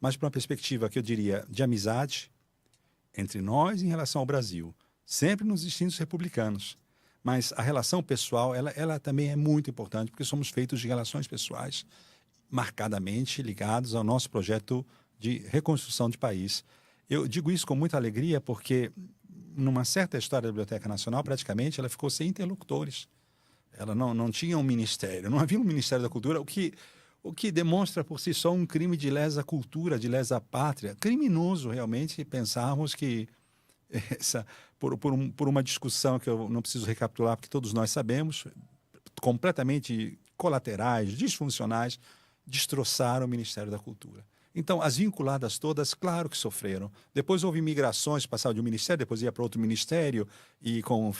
mas para uma perspectiva que eu diria de amizade entre nós em relação ao Brasil, sempre nos distintos republicanos. Mas a relação pessoal, ela também é muito importante, porque somos feitos de relações pessoais marcadamente ligados ao nosso projeto de reconstrução de país. Eu digo isso com muita alegria porque, numa certa história da Biblioteca Nacional, praticamente ela ficou sem interlocutores. Ela não tinha um ministério, não havia um Ministério da Cultura, o que demonstra por si só um crime de lesa cultura, de lesa pátria. Criminoso, realmente, pensarmos que, por uma discussão que eu não preciso recapitular, porque todos nós sabemos, completamente colaterais, disfuncionais, destroçaram o Ministério da Cultura. Então, as vinculadas todas, claro que sofreram. Depois houve migrações, passaram de um ministério, depois ia para outro ministério, e com,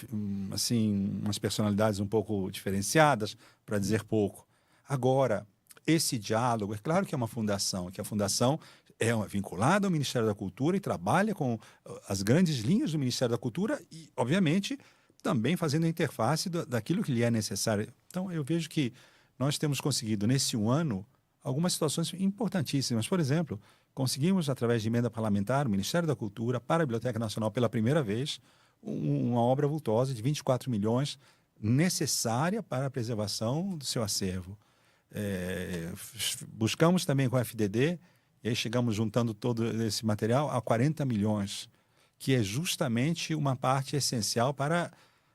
assim, umas personalidades um pouco diferenciadas, para dizer pouco. Agora, esse diálogo, é claro que é uma fundação, que a fundação é vinculada ao Ministério da Cultura e trabalha com as grandes linhas do Ministério da Cultura e, obviamente, também fazendo a interface daquilo que lhe é necessário. Então, eu vejo que nós temos conseguido, nesse um ano, algumas situações importantíssimas. Por exemplo, conseguimos, através de emenda parlamentar, o Ministério da Cultura, para a Biblioteca Nacional, pela primeira vez, uma obra vultosa de 24 milhões, necessária para a preservação do seu acervo. Buscamos também com a FDD, e aí chegamos juntando todo esse material a 40 milhões, que é justamente uma parte essencial para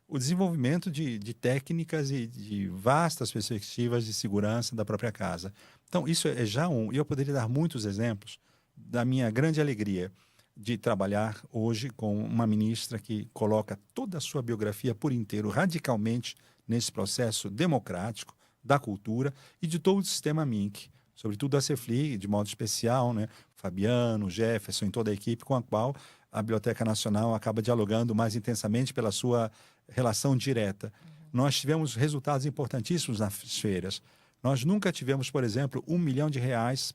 o desenvolvimento de técnicas e de vastas perspectivas de segurança da própria casa. Então, isso é já e eu poderia dar muitos exemplos da minha grande alegria de trabalhar hoje com uma ministra que coloca toda a sua biografia por inteiro, radicalmente, nesse processo democrático da cultura e de todo o sistema MINC, sobretudo da CEFLI, de modo especial, né? Fabiano, Jefferson e toda a equipe com a qual a Biblioteca Nacional acaba dialogando mais intensamente pela sua relação direta. Nós tivemos resultados importantíssimos nas feiras. Nós nunca tivemos, por exemplo, R$1 milhão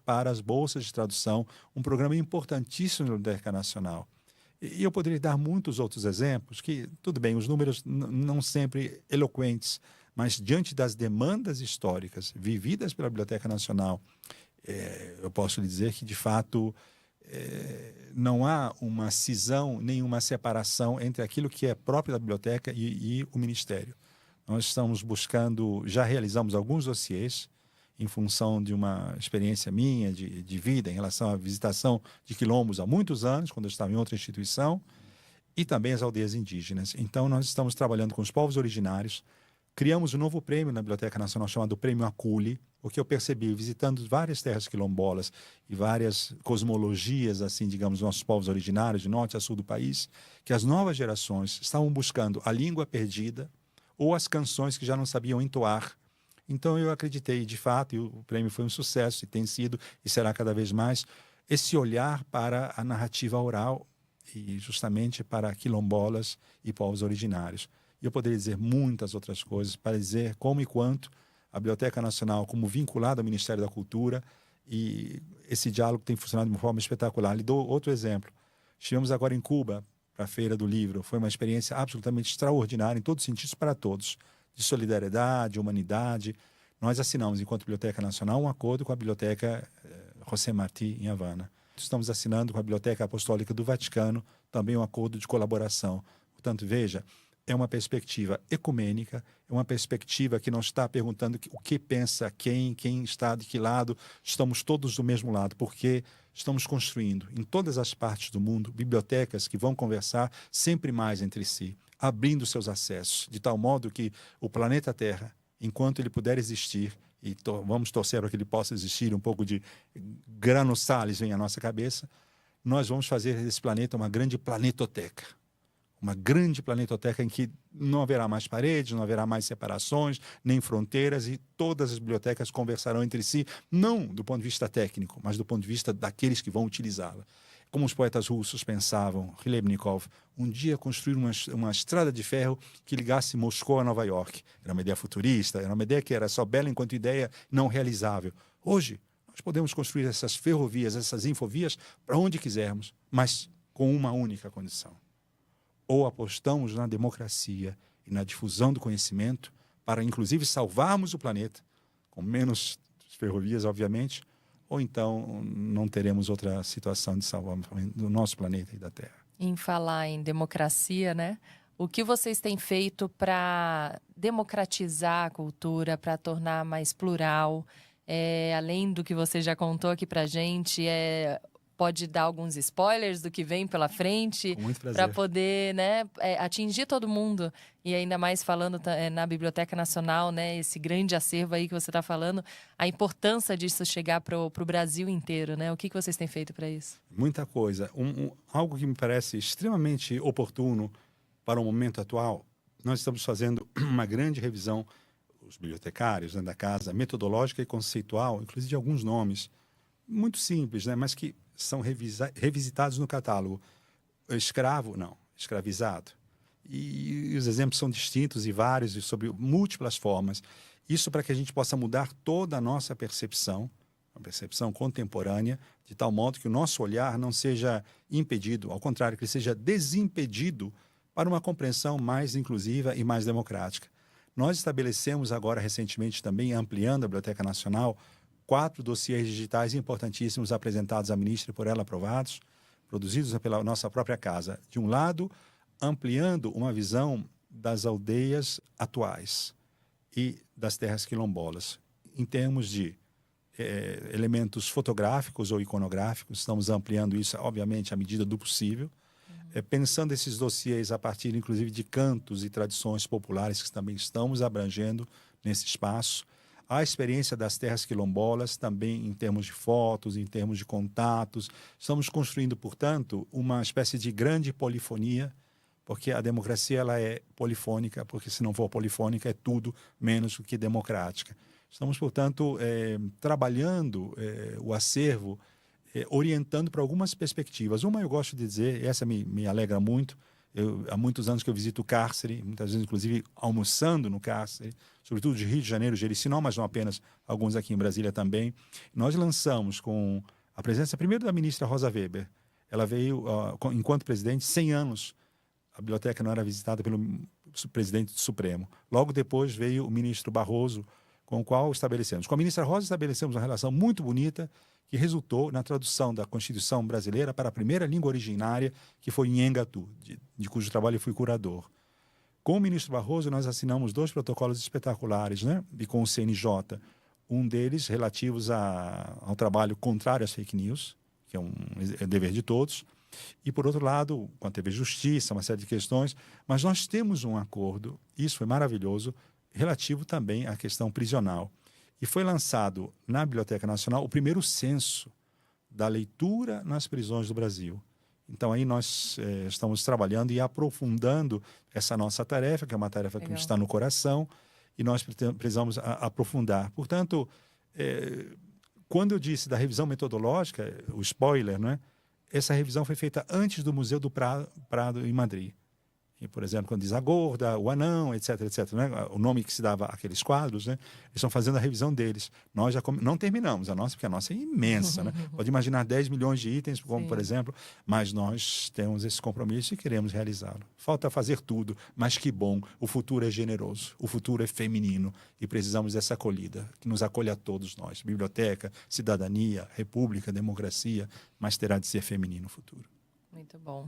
para as bolsas de tradução, um programa importantíssimo da Biblioteca Nacional. E eu poderia dar muitos outros exemplos, que, tudo bem, os números não sempre eloquentes, mas diante das demandas históricas vividas pela Biblioteca Nacional, eu posso lhe dizer que, de fato, não há uma cisão, nenhuma separação entre aquilo que é próprio da biblioteca e o Ministério. Nós estamos buscando, já realizamos alguns dossiês em função de uma experiência minha de vida em relação à visitação de quilombos há muitos anos, quando eu estava em outra instituição, e também as aldeias indígenas. Então, nós estamos trabalhando com os povos originários. Criamos um novo prêmio na Biblioteca Nacional chamado Prêmio Aculi, o que eu percebi visitando várias terras quilombolas e várias cosmologias, assim, digamos, nossos povos originários, de norte a sul do país, que as novas gerações estavam buscando a língua perdida ou as canções que já não sabiam entoar. Então eu acreditei, de fato, e o prêmio foi um sucesso, e tem sido, e será cada vez mais, esse olhar para a narrativa oral e justamente para quilombolas e povos originários. E eu poderia dizer muitas outras coisas para dizer como e quanto a Biblioteca Nacional, como vinculada ao Ministério da Cultura, e esse diálogo tem funcionado de uma forma espetacular. Lhe dou outro exemplo. Estivemos agora em Cuba para a Feira do Livro. Foi uma experiência absolutamente extraordinária em todos os sentidos para todos, de solidariedade, humanidade. Nós assinamos, enquanto Biblioteca Nacional, um acordo com a Biblioteca José Martí, em Havana. Estamos assinando com a Biblioteca Apostólica do Vaticano também um acordo de colaboração. Portanto, veja, é uma perspectiva ecumênica, é uma perspectiva que não está perguntando o que pensa quem está de que lado. Estamos todos do mesmo lado, porque estamos construindo em todas as partes do mundo bibliotecas que vão conversar sempre mais entre si, abrindo seus acessos, de tal modo que o planeta Terra, enquanto ele puder existir, e vamos torcer para que ele possa existir, um pouco de grano Salles vem à nossa cabeça, nós vamos fazer desse planeta uma grande planetoteca. Uma grande planetoteca em que não haverá mais paredes, não haverá mais separações, nem fronteiras, e todas as bibliotecas conversarão entre si, não do ponto de vista técnico, mas do ponto de vista daqueles que vão utilizá-la. Como os poetas russos pensavam, Hmelnikov, um dia construir uma estrada de ferro que ligasse Moscou a Nova York. Era uma ideia futurista, era uma ideia que era só bela enquanto ideia não realizável. Hoje, nós podemos construir essas ferrovias, essas infovias, para onde quisermos, mas com uma única condição. Ou apostamos na democracia e na difusão do conhecimento para, inclusive, salvarmos o planeta, com menos ferrovias, obviamente, ou então não teremos outra situação de salvamento do nosso planeta e da Terra. Em falar em democracia, né? O que vocês têm feito para democratizar a cultura, para tornar mais plural? Além do que você já contou aqui para gente, pode dar alguns spoilers do que vem pela frente, Com muito para prazer. poder, né, atingir todo mundo. E ainda mais falando na Biblioteca Nacional, né, esse grande acervo aí que você está falando, a importância disso chegar para o Brasil inteiro, né? O que vocês têm feito para isso? Muita coisa. Algo que me parece extremamente oportuno para o momento atual, nós estamos fazendo uma grande revisão, os bibliotecários, né, da casa, metodológica e conceitual, inclusive de alguns nomes, muito simples, né, mas que são revisitados no catálogo. Escravo, não. Escravizado. E os exemplos são distintos e vários e sobre múltiplas formas. Isso para que a gente possa mudar toda a nossa percepção, a percepção contemporânea, de tal modo que o nosso olhar não seja impedido, ao contrário, que ele seja desimpedido para uma compreensão mais inclusiva e mais democrática. Nós estabelecemos agora, recentemente, também ampliando a Biblioteca Nacional, 4 dossiês digitais importantíssimos apresentados à ministra e por ela aprovados, produzidos pela nossa própria casa. De um lado, ampliando uma visão das aldeias atuais e das terras quilombolas, em termos de elementos fotográficos ou iconográficos. Estamos ampliando isso, obviamente, à medida do possível, pensando esses dossiês a partir, inclusive, de cantos e tradições populares que também estamos abrangendo nesse espaço. A experiência das terras quilombolas, também em termos de fotos, em termos de contatos. Estamos construindo, portanto, uma espécie de grande polifonia, porque a democracia ela é polifônica, porque se não for polifônica é tudo menos do que democrática. Estamos, portanto, trabalhando o acervo, orientando para algumas perspectivas. Uma eu gosto de dizer, essa me alegra muito. Há muitos anos que eu visito o cárcere, muitas vezes, inclusive, almoçando no cárcere, sobretudo de Rio de Janeiro, Jericinó, mas não apenas, alguns aqui em Brasília também. Nós lançamos, com a presença primeiro da ministra Rosa Weber, ela veio, enquanto presidente, 100 anos, a biblioteca não era visitada pelo presidente do Supremo. Logo depois veio o ministro Barroso, com o qual estabelecemos. Com a ministra Rosa estabelecemos uma relação muito bonita, que resultou na tradução da Constituição brasileira para a primeira língua originária, que foi em Engatu, de cujo trabalho eu fui curador. Com o ministro Barroso, nós assinamos 2 protocolos espetaculares, né? E com o CNJ. Um deles relativos ao trabalho contrário às fake news, que é dever de todos. E, por outro lado, com a TV Justiça, uma série de questões. Mas nós temos um acordo, isso foi maravilhoso, relativo também à questão prisional. E foi lançado na Biblioteca Nacional o primeiro censo da leitura nas prisões do Brasil. Então, aí nós estamos trabalhando e aprofundando essa nossa tarefa, que é uma tarefa que está no coração, e nós precisamos aprofundar. Portanto, quando eu disse da revisão metodológica, o spoiler, né? Essa revisão foi feita antes do Museu do Prado, em Madrid. E, por exemplo, quando diz a gorda, o anão, etc, etc, né? O nome que se dava àqueles quadros, né? Eles estão fazendo a revisão deles. Nós já não terminamos a nossa, porque a nossa é imensa, né? Pode imaginar 10 milhões de itens, como, por exemplo, mas nós temos esse compromisso e queremos realizá-lo. Falta fazer tudo, mas que bom, o futuro é generoso, o futuro é feminino e precisamos dessa acolhida, que nos acolha a todos nós. Biblioteca, cidadania, república, democracia, mas terá de ser feminino o futuro. Muito bom.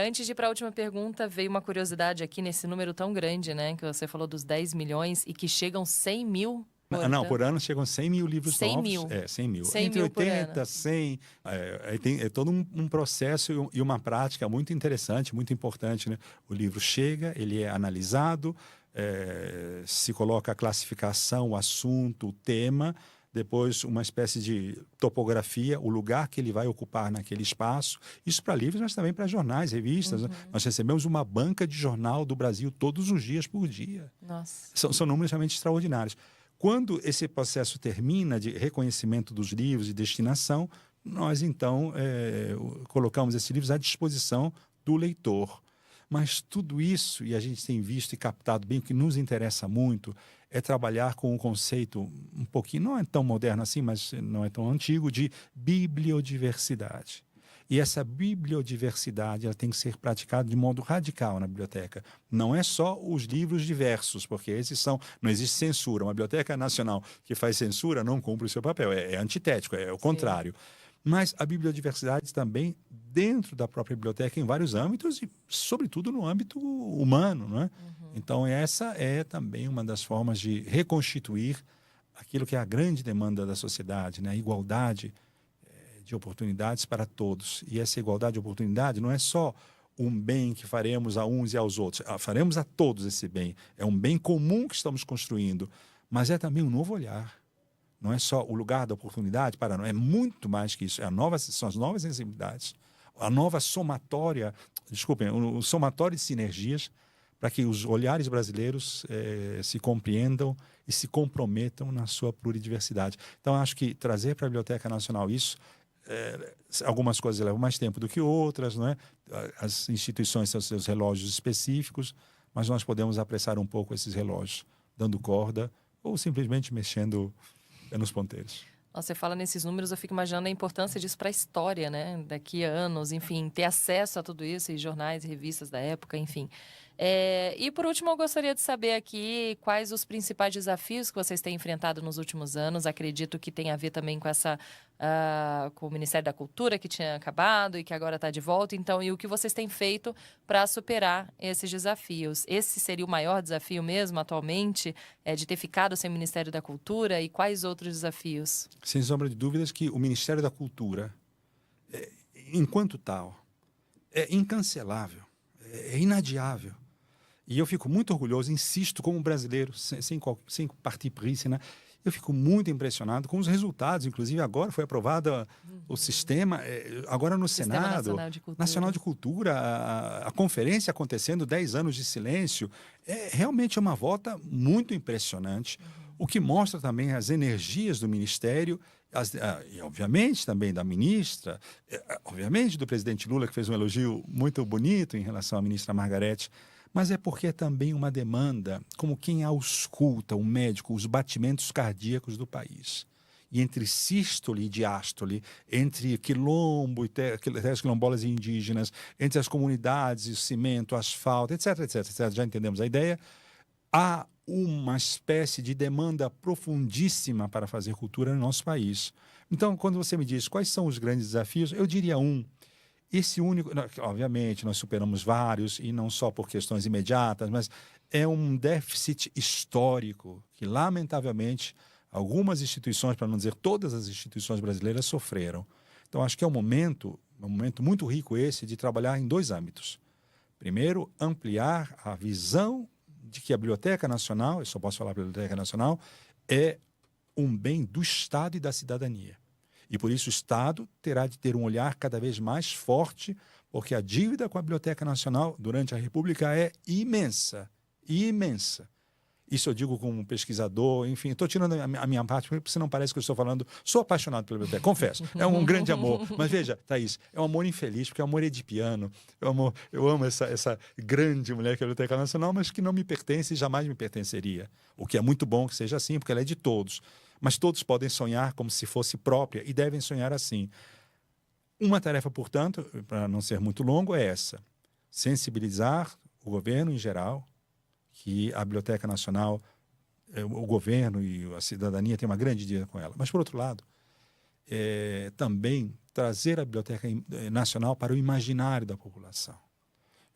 Antes de ir para a última pergunta, veio uma curiosidade aqui nesse número tão grande, né? Que você falou dos 10 milhões e que chegam 100 mil por ano chegam 100 mil livros 100 novos. mil. 100 mil. 100 Entre mil 80, 100. É todo um processo e uma prática muito interessante, muito importante, né? O livro chega, ele é analisado, se coloca a classificação, o assunto, o tema, depois uma espécie de topografia, o lugar que ele vai ocupar naquele espaço. Isso para livros, mas também para jornais, revistas. Né? Nós recebemos uma banca de jornal do Brasil todos os dias por dia. Nossa. São números realmente extraordinários. Quando esse processo termina de reconhecimento dos livros e destinação, nós então colocamos esses livros à disposição do leitor. Mas tudo isso, e a gente tem visto e captado bem, o que nos interessa muito é trabalhar com um conceito um pouquinho, não é tão moderno assim, mas não é tão antigo, de bibliodiversidade. E essa bibliodiversidade ela tem que ser praticada de modo radical na biblioteca. Não é só os livros diversos, porque esses são... Não existe censura. Uma biblioteca nacional que faz censura não cumpre o seu papel. É antitético, é o contrário. Mas a bibliodiversidade também dentro da própria biblioteca em vários âmbitos e, sobretudo, no âmbito humano, não é? Então, essa é também uma das formas de reconstituir aquilo que é a grande demanda da sociedade, né? A igualdade de oportunidades para todos. E essa igualdade de oportunidade não é só um bem que faremos a uns e aos outros. Faremos a todos esse bem. É um bem comum que estamos construindo, mas é também um novo olhar. Não é só o lugar da oportunidade para nós, é muito mais que isso. São as novas sensibilidades, a nova somatória, desculpem, o somatório de sinergias para que os olhares brasileiros se compreendam e se comprometam na sua pluridiversidade. Então, acho que trazer para a Biblioteca Nacional isso, algumas coisas levam mais tempo do que outras, não é? As instituições têm os seus relógios específicos, mas nós podemos apressar um pouco esses relógios, dando corda ou simplesmente mexendo nos ponteiros. Você fala nesses números, eu fico imaginando a importância disso para a história, né? Daqui a anos, enfim, ter acesso a tudo isso, e jornais e revistas da época, enfim. E por último, eu gostaria de saber aqui quais os principais desafios que vocês têm enfrentado nos últimos anos. Acredito que tem a ver também com com o Ministério da Cultura, que tinha acabado e que agora está de volta. Então, e o que vocês têm feito para superar esses desafios? Esse seria o maior desafio mesmo, atualmente, de ter ficado sem o Ministério da Cultura? E quais outros desafios? Sem sombra de dúvidas que o Ministério da Cultura, enquanto tal, é incancelável, é inadiável. E eu fico muito orgulhoso, insisto, como brasileiro, sem partir príncipe, né? Eu fico muito impressionado com os resultados. Inclusive, agora foi aprovado o sistema, agora no Senado Nacional de Cultura, a conferência acontecendo, 10 anos de silêncio. Realmente é uma volta muito impressionante, o que mostra também as energias do Ministério, e obviamente também da ministra, obviamente do presidente Lula, que fez um elogio muito bonito em relação à ministra Margarete, mas é porque é também uma demanda, como quem ausculta, o médico, os batimentos cardíacos do país. E entre sístole e diástole, entre quilombo e terras quilombolas e indígenas, entre as comunidades, o cimento, o asfalto, etc, etc, etc, já entendemos a ideia, há uma espécie de demanda profundíssima para fazer cultura no nosso país. Então, quando você me diz quais são os grandes desafios, eu diria esse único, obviamente, nós superamos vários, e não só por questões imediatas, mas é um déficit histórico que, lamentavelmente, algumas instituições, para não dizer todas as instituições brasileiras, sofreram. Então, acho que é um momento muito rico esse de trabalhar em 2 âmbitos. Primeiro, ampliar a visão de que a Biblioteca Nacional, eu só posso falar Biblioteca Nacional, é um bem do Estado e da cidadania. E por isso o Estado terá de ter um olhar cada vez mais forte, porque a dívida com a Biblioteca Nacional durante a República é imensa, imensa. Isso eu digo como pesquisador, enfim, estou tirando a minha parte, porque senão parece que eu estou falando... Sou apaixonado pela biblioteca, confesso, é um grande amor. Mas veja, Thaís, é um amor infeliz, porque é um amor edipiano. Eu amo essa grande mulher que é a Biblioteca Nacional, mas que não me pertence e jamais me pertenceria. O que é muito bom que seja assim, porque ela é de todos. Mas todos podem sonhar como se fosse própria e devem sonhar assim. Uma tarefa, portanto, para não ser muito longo, é essa: sensibilizar o governo em geral, que a Biblioteca Nacional, o governo e a cidadania têm uma grande dívida com ela. Mas, por outro lado, também trazer a Biblioteca Nacional para o imaginário da população.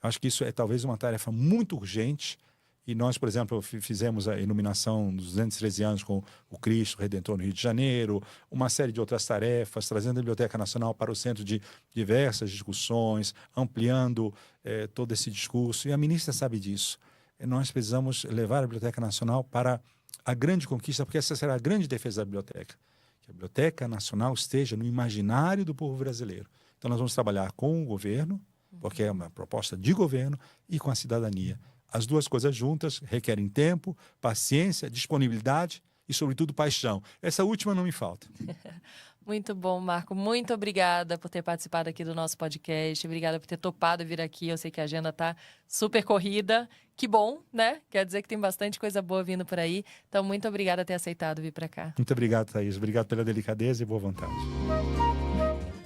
Eu acho que isso é talvez uma tarefa muito urgente. E nós, por exemplo, fizemos a iluminação dos 213 anos com o Cristo Redentor no Rio de Janeiro, uma série de outras tarefas, trazendo a Biblioteca Nacional para o centro de diversas discussões, ampliando todo esse discurso. E a ministra sabe disso. Nós precisamos levar a Biblioteca Nacional para a grande conquista, porque essa será a grande defesa da biblioteca, que a Biblioteca Nacional esteja no imaginário do povo brasileiro. Então nós vamos trabalhar com o governo, porque é uma proposta de governo, e com a cidadania. As 2 coisas juntas requerem tempo, paciência, disponibilidade e, sobretudo, paixão. Essa última não me falta. Muito bom, Marco. Muito obrigada por ter participado aqui do nosso podcast. Obrigada por ter topado vir aqui. Eu sei que a agenda está super corrida. Que bom, né? Quer dizer que tem bastante coisa boa vindo por aí. Então, muito obrigada por ter aceitado vir para cá. Muito obrigado, Thaís. Obrigado pela delicadeza e boa vontade.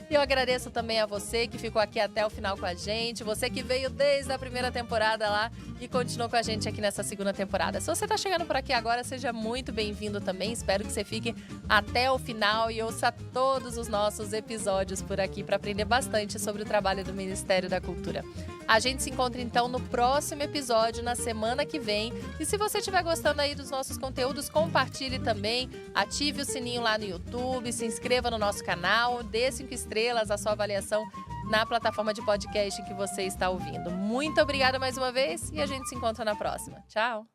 E eu agradeço também a você que ficou aqui até o final com a gente, você que veio desde a primeira temporada lá e continuou com a gente aqui nessa segunda temporada. Se você está chegando por aqui agora, seja muito bem-vindo também. Espero que você fique até o final e ouça todos os nossos episódios por aqui para aprender bastante sobre o trabalho do Ministério da Cultura. A gente se encontra então no próximo episódio, na semana que vem. E se você estiver gostando aí dos nossos conteúdos, compartilhe também, ative o sininho lá no YouTube, se inscreva no nosso canal, dê 5 estrelas, a sua avaliação na plataforma de podcast que você está ouvindo. Muito obrigada mais uma vez e a gente se encontra na próxima. Tchau!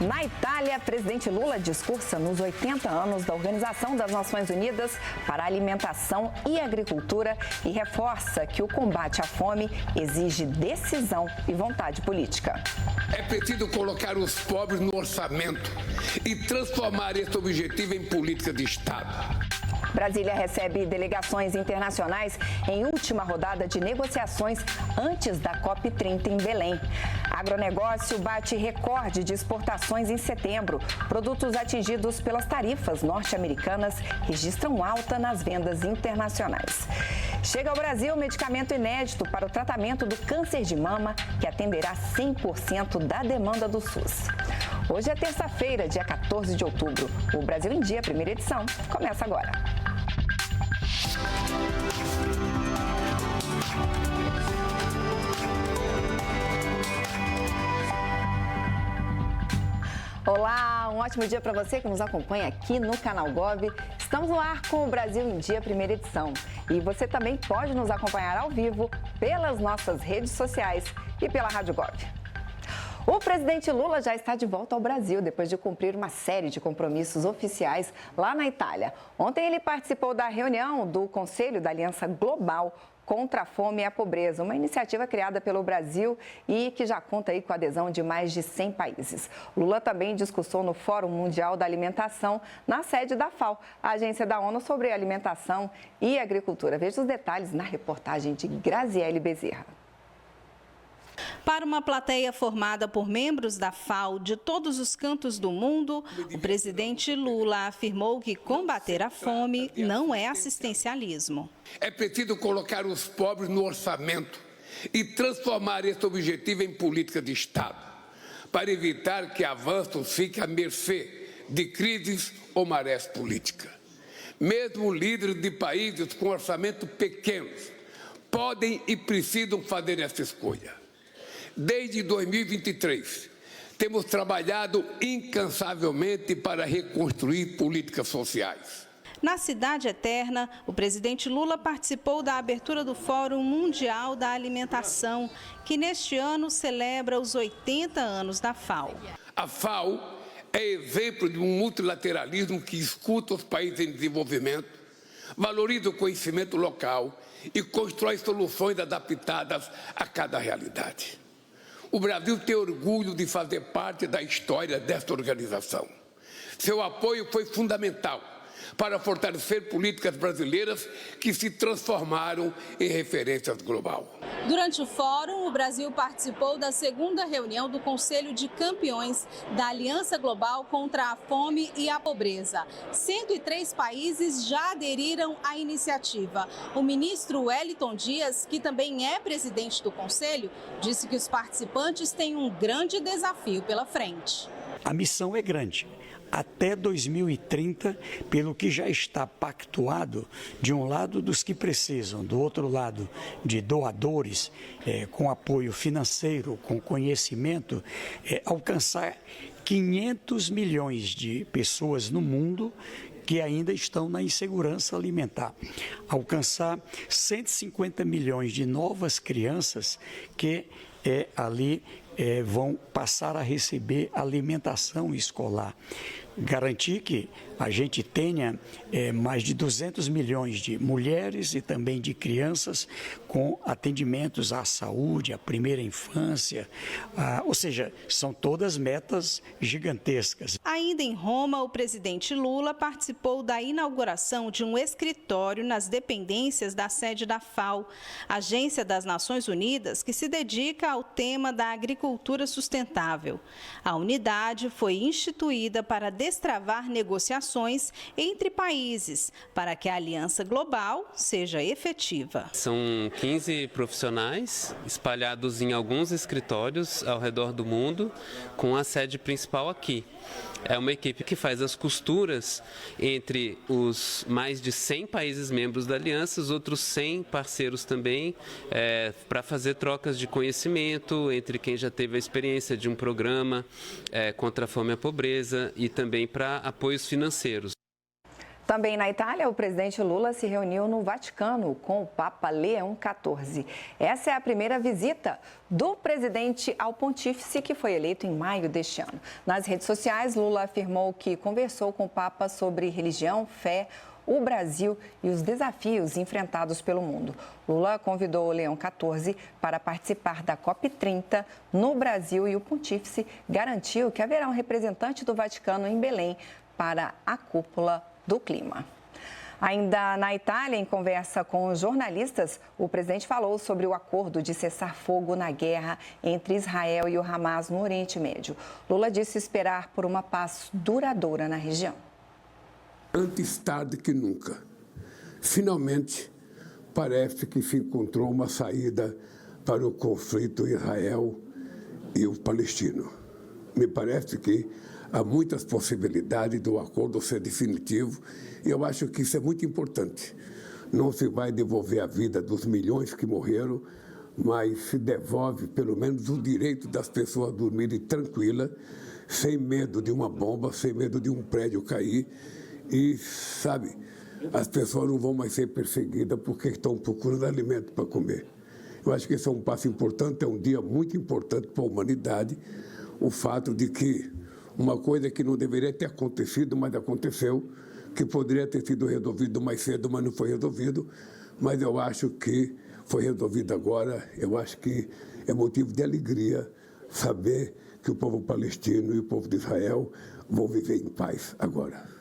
Na Itália, presidente Lula discursa nos 80 anos da Organização das Nações Unidas para a Alimentação e Agricultura e reforça que o combate à fome exige decisão e vontade política. É preciso colocar os pobres no orçamento e transformar esse objetivo em política de Estado. Brasília recebe delegações internacionais em última rodada de negociações antes da COP30 em Belém. Agronegócio bate recorde de exportações em setembro. Produtos atingidos pelas tarifas norte-americanas registram alta nas vendas internacionais. Chega ao Brasil medicamento inédito para o tratamento do câncer de mama, que atenderá 100% da demanda do SUS. Hoje é terça-feira, dia 14 de outubro. O Brasil em Dia, primeira edição, começa agora. Olá, um ótimo dia para você que nos acompanha aqui no Canal Gov. Estamos no ar com o Brasil em Dia, primeira edição. E você também pode nos acompanhar ao vivo pelas nossas redes sociais e pela Rádio Gov. O presidente Lula já está de volta ao Brasil depois de cumprir uma série de compromissos oficiais lá na Itália. Ontem ele participou da reunião do Conselho da Aliança Global contra a Fome e a Pobreza, uma iniciativa criada pelo Brasil e que já conta aí com a adesão de mais de 100 países. Lula também discursou no Fórum Mundial da Alimentação, na sede da FAO, a agência da ONU sobre alimentação e agricultura. Veja os detalhes na reportagem de Graziele Bezerra. Para uma plateia formada por membros da FAO de todos os cantos do mundo, o presidente Lula afirmou que combater a fome não é assistencialismo. É preciso colocar os pobres no orçamento e transformar esse objetivo em política de Estado, para evitar que avanços fiquem à mercê de crises ou marés políticas. Mesmo líderes de países com orçamento pequenos podem e precisam fazer essa escolha. Desde 2023, temos trabalhado incansavelmente para reconstruir políticas sociais. Na Cidade Eterna, o presidente Lula participou da abertura do Fórum Mundial da Alimentação, que neste ano celebra os 80 anos da FAO. A FAO é exemplo de um multilateralismo que escuta os países em desenvolvimento, valoriza o conhecimento local e constrói soluções adaptadas a cada realidade. O Brasil tem orgulho de fazer parte da história desta organização. Seu apoio foi fundamental para fortalecer políticas brasileiras que se transformaram em referências global. Durante o fórum, o Brasil participou da segunda reunião do Conselho de Campeões da Aliança Global contra a Fome e a Pobreza. 103 países já aderiram à iniciativa. O ministro Wellington Dias, que também é presidente do Conselho, disse que os participantes têm um grande desafio pela frente. A missão é grande. Até 2030, pelo que já está pactuado, de um lado dos que precisam, do outro lado de doadores, com apoio financeiro, com conhecimento, alcançar 500 milhões de pessoas no mundo que ainda estão na insegurança alimentar. Alcançar 150 milhões de novas crianças que ali vão passar a receber alimentação escolar. Garantir que a gente tenha mais de 200 milhões de mulheres e também de crianças com atendimentos à saúde, à primeira infância, ou seja, são todas metas gigantescas. Ainda em Roma, o presidente Lula participou da inauguração de um escritório nas dependências da sede da FAO, Agência das Nações Unidas, que se dedica ao tema da agricultura sustentável. A unidade foi instituída para destravar negociações entre países, para que a aliança global seja efetiva. São 15 profissionais espalhados em alguns escritórios ao redor do mundo, com a sede principal aqui. É uma equipe que faz as costuras entre os mais de 100 países membros da aliança, os outros 100 parceiros também, para fazer trocas de conhecimento entre quem já teve a experiência de um programa contra a fome e a pobreza e também para apoios financeiros. Também na Itália, o presidente Lula se reuniu no Vaticano com o Papa Leão XIV. Essa é a primeira visita do presidente ao pontífice, que foi eleito em maio deste ano. Nas redes sociais, Lula afirmou que conversou com o Papa sobre religião, fé, o Brasil e os desafios enfrentados pelo mundo. Lula convidou o Leão XIV para participar da COP30 no Brasil e o pontífice garantiu que haverá um representante do Vaticano em Belém para a cúpula do clima. Ainda na Itália, em conversa com os jornalistas, o presidente falou sobre o acordo de cessar fogo na guerra entre Israel e o Hamas no Oriente Médio. Lula disse esperar por uma paz duradoura na região. Antes tarde que nunca, finalmente parece que se encontrou uma saída para o conflito Israel e o palestino. Me parece que há muitas possibilidades do acordo ser definitivo e eu acho que isso é muito importante. Não se vai devolver a vida dos milhões que morreram, mas se devolve pelo menos o direito das pessoas dormirem tranquilas, sem medo de uma bomba, sem medo de um prédio cair e, sabe, as pessoas não vão mais ser perseguidas porque estão procurando alimento para comer. Eu acho que esse é um passo importante, é um dia muito importante para a humanidade, o fato de que uma coisa que não deveria ter acontecido, mas aconteceu, que poderia ter sido resolvido mais cedo, mas não foi resolvido. Mas eu acho que foi resolvido agora. Eu acho que é motivo de alegria saber que o povo palestino e o povo de Israel vão viver em paz agora.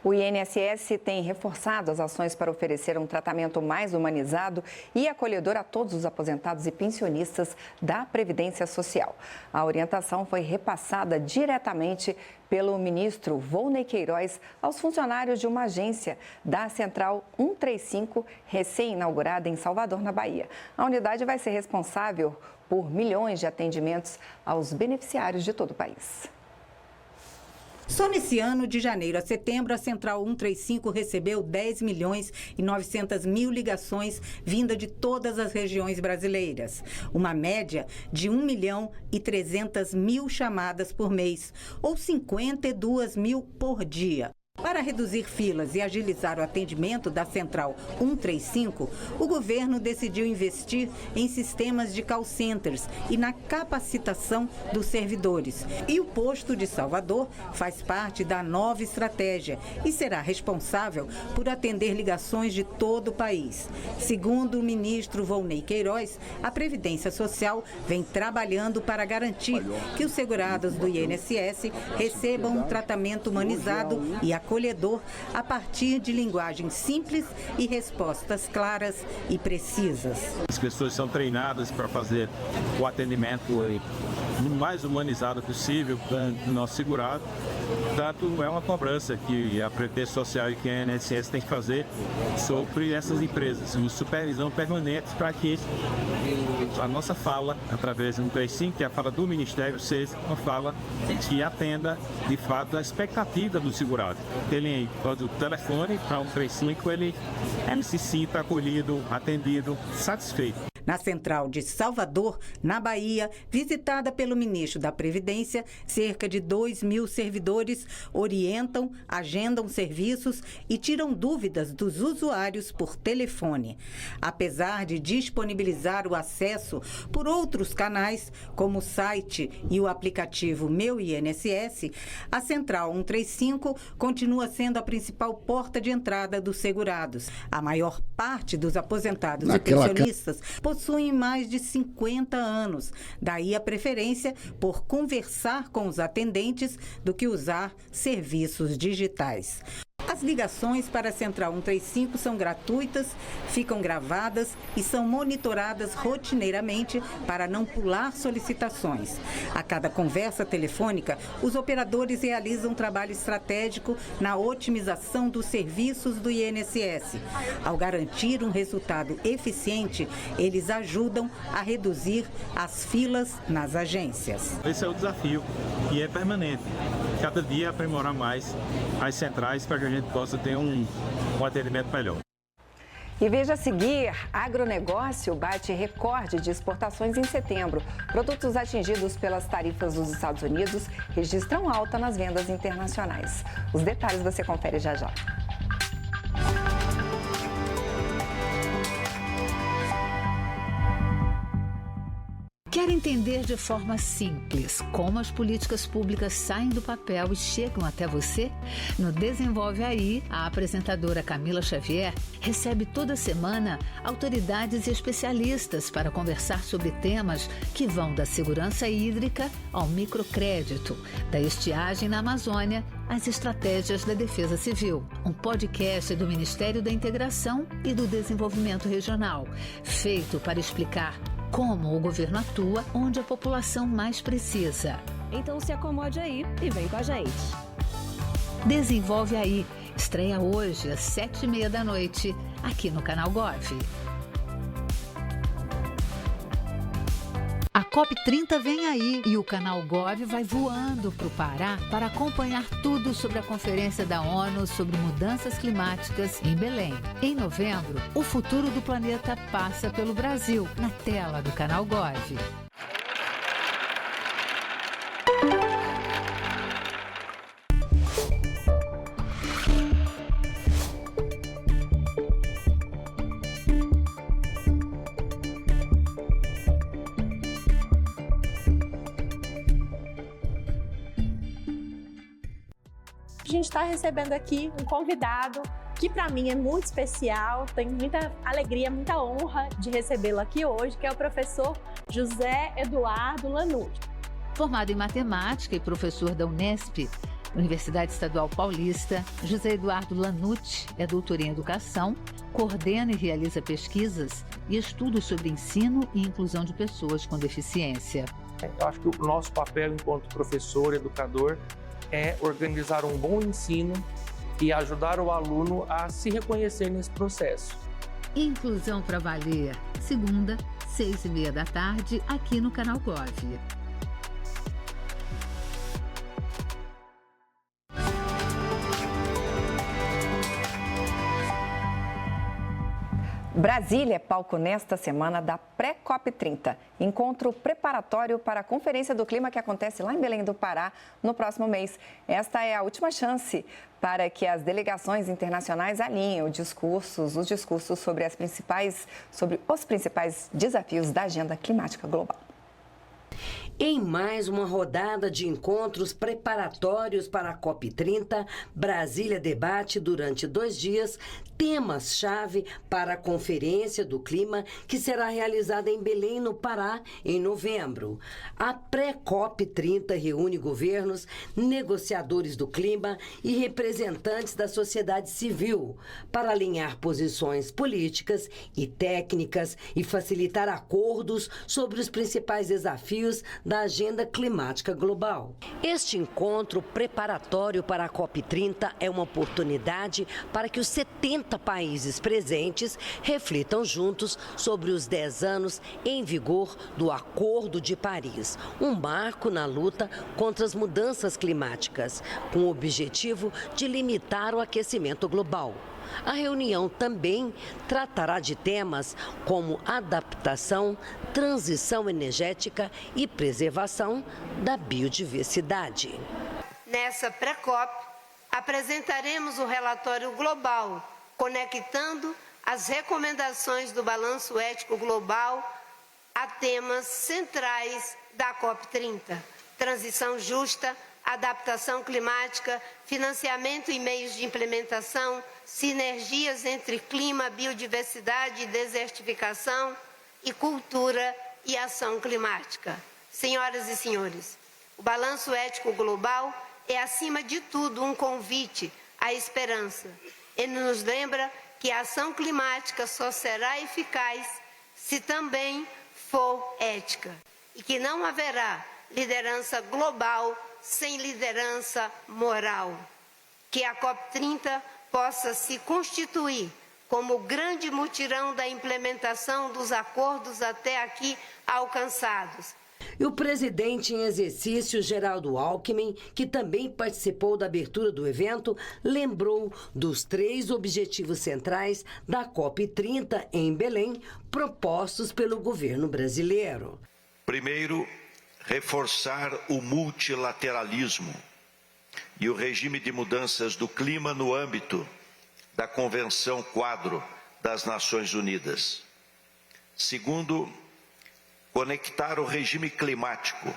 O INSS tem reforçado as ações para oferecer um tratamento mais humanizado e acolhedor a todos os aposentados e pensionistas da Previdência Social. A orientação foi repassada diretamente pelo ministro Volney Queiroz aos funcionários de uma agência da Central 135, recém-inaugurada em Salvador, na Bahia. A unidade vai ser responsável por milhões de atendimentos aos beneficiários de todo o país. Só nesse ano, de janeiro a setembro, a Central 135 recebeu 10 milhões e 900 mil ligações vindas de todas as regiões brasileiras. Uma média de 1 milhão e 300 mil chamadas por mês, ou 52 mil por dia. Para reduzir filas e agilizar o atendimento da Central 135, o governo decidiu investir em sistemas de call centers e na capacitação dos servidores. E o posto de Salvador faz parte da nova estratégia e será responsável por atender ligações de todo o país. Segundo o ministro Volney Queiroz, a Previdência Social vem trabalhando para garantir que os segurados do INSS recebam um tratamento humanizado e acolhedor a partir de linguagem simples e respostas claras e precisas. As pessoas são treinadas para fazer o atendimento o mais humanizado possível para o nosso segurado Portanto, é uma cobrança que a Previdência Social e que a INSS tem que fazer sobre essas empresas, uma supervisão permanente para que a nossa fala, através do 135, que é a fala do Ministério, seja uma fala que atenda, de fato, a expectativa do segurado. Ele, quando telefone para o 135, ele se sinta acolhido, atendido, satisfeito. Na Central de Salvador, na Bahia, visitada pelo ministro da Previdência, cerca de 2.000 servidores orientam, agendam serviços e tiram dúvidas dos usuários por telefone. Apesar de disponibilizar o acesso por outros canais, como o site e o aplicativo Meu INSS, a Central 135 continua sendo a principal porta de entrada dos segurados. A maior parte dos aposentados e pensionistas possuem mais de 50 anos. Daí a preferência por conversar com os atendentes do que usar serviços digitais. As ligações para a Central 135 são gratuitas, ficam gravadas e são monitoradas rotineiramente para não pular solicitações. A cada conversa telefônica, os operadores realizam um trabalho estratégico na otimização dos serviços do INSS. Ao garantir um resultado eficiente, eles ajudam a reduzir as filas nas agências. Esse é o desafio e é permanente. Cada dia aprimorar mais as centrais para que a gente possa ter um atendimento melhor. E veja a seguir, agronegócio bate recorde de exportações em setembro. Produtos atingidos pelas tarifas dos Estados Unidos registram alta nas vendas internacionais. Os detalhes você confere já já. Quer entender de forma simples como as políticas públicas saem do papel e chegam até você? No Desenvolve Aí, a apresentadora Camila Xavier recebe toda semana autoridades e especialistas para conversar sobre temas que vão da segurança hídrica ao microcrédito, da estiagem na Amazônia às estratégias da Defesa Civil. Um podcast do Ministério da Integração e do Desenvolvimento Regional, feito para explicar como o governo atua onde a população mais precisa. Então se acomode aí e vem com a gente. Desenvolve Aí. Estreia hoje às 19h30 aqui no Canal Gov. A COP30 vem aí e o Canal Gov vai voando para o Pará para acompanhar tudo sobre a Conferência da ONU sobre Mudanças Climáticas em Belém. Em novembro, o futuro do planeta passa pelo Brasil, na tela do Canal Gov. A gente está recebendo aqui um convidado que para mim é muito especial, tenho muita alegria, muita honra de recebê-lo aqui hoje, que é o professor José Eduardo Lanucci. Formado em matemática e professor da Unesp, Universidade Estadual Paulista, José Eduardo Lanucci é doutor em educação, coordena e realiza pesquisas e estudos sobre ensino e inclusão de pessoas com deficiência. Eu acho que o nosso papel enquanto professor, educador, é organizar um bom ensino e ajudar o aluno a se reconhecer nesse processo. Inclusão para Valer, segunda, 18h30, aqui no Canal Gov. Brasília é palco nesta semana da Pré-COP30, encontro preparatório para a Conferência do Clima que acontece lá em Belém do Pará no próximo mês. Esta é a última chance para que as delegações internacionais alinhem os discursos sobre os principais desafios da agenda climática global. Em mais uma rodada de encontros preparatórios para a COP30, Brasília debate durante 2 dias temas-chave para a Conferência do Clima, que será realizada em Belém, no Pará, em novembro. A pré-COP30 reúne governos, negociadores do clima e representantes da sociedade civil para alinhar posições políticas e técnicas e facilitar acordos sobre os principais desafios da agenda climática global. Este encontro preparatório para a COP30 é uma oportunidade para que os 70 países presentes reflitam juntos sobre os 10 anos em vigor do Acordo de Paris, um marco na luta contra as mudanças climáticas, com o objetivo de limitar o aquecimento global. A reunião também tratará de temas como adaptação, transição energética e preservação da biodiversidade. Nessa pré-COP, apresentaremos o relatório global, conectando as recomendações do Balanço Ético Global a temas centrais da COP30: transição justa, adaptação climática, financiamento e meios de implementação, sinergias entre clima, biodiversidade e desertificação e cultura e ação climática. Senhoras e senhores, o Balanço Ético Global é, acima de tudo, um convite à esperança. Ele nos lembra que a ação climática só será eficaz se também for ética e que não haverá liderança global sem liderança moral. Que a COP30 possa se constituir como o grande mutirão da implementação dos acordos até aqui alcançados. E o presidente em exercício, Geraldo Alckmin, que também participou da abertura do evento, lembrou dos 3 objetivos centrais da COP30 em Belém, propostos pelo governo brasileiro. Primeiro, reforçar o multilateralismo e o regime de mudanças do clima no âmbito da Convenção Quadro das Nações Unidas. Segundo, conectar o regime climático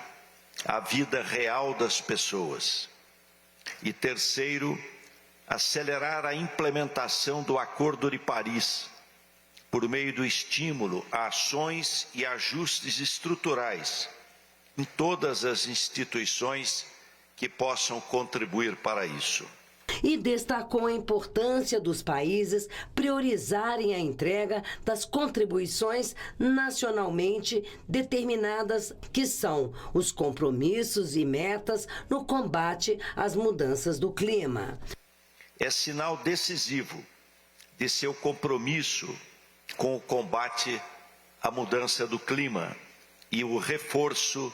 à vida real das pessoas. E terceiro, acelerar a implementação do Acordo de Paris, por meio do estímulo a ações e ajustes estruturais em todas as instituições que possam contribuir para isso. E destacou a importância dos países priorizarem a entrega das contribuições nacionalmente determinadas, que são os compromissos e metas no combate às mudanças do clima. É sinal decisivo de seu compromisso com o combate à mudança do clima e o reforço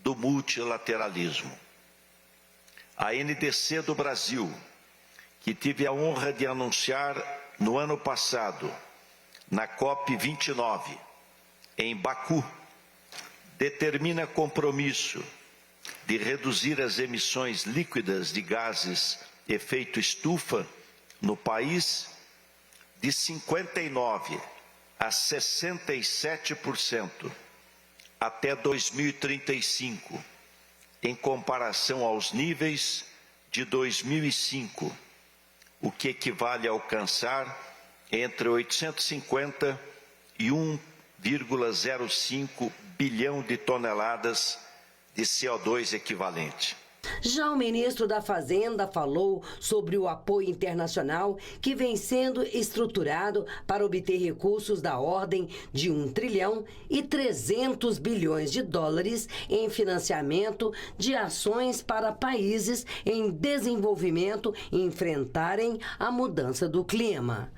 do multilateralismo. A NDC do Brasil, que tive a honra de anunciar no ano passado, na COP29, em Baku, determina compromisso de reduzir as emissões líquidas de gases efeito estufa no país de 59% a 67% até 2035, em comparação aos níveis de 2005, o que equivale a alcançar entre 850 e 1,05 bilhão de toneladas de CO2 equivalente. Já o ministro da Fazenda falou sobre o apoio internacional que vem sendo estruturado para obter recursos da ordem de 1 trilhão e 300 bilhões de dólares em financiamento de ações para países em desenvolvimento enfrentarem a mudança do clima.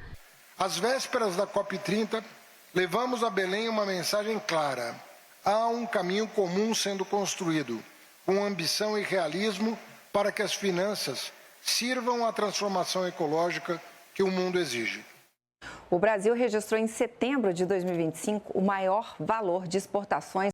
Às vésperas da COP30, levamos a Belém uma mensagem clara. Há um caminho comum sendo construído, com ambição e realismo, para que as finanças sirvam à transformação ecológica que o mundo exige. O Brasil registrou em setembro de 2025 o maior valor de exportações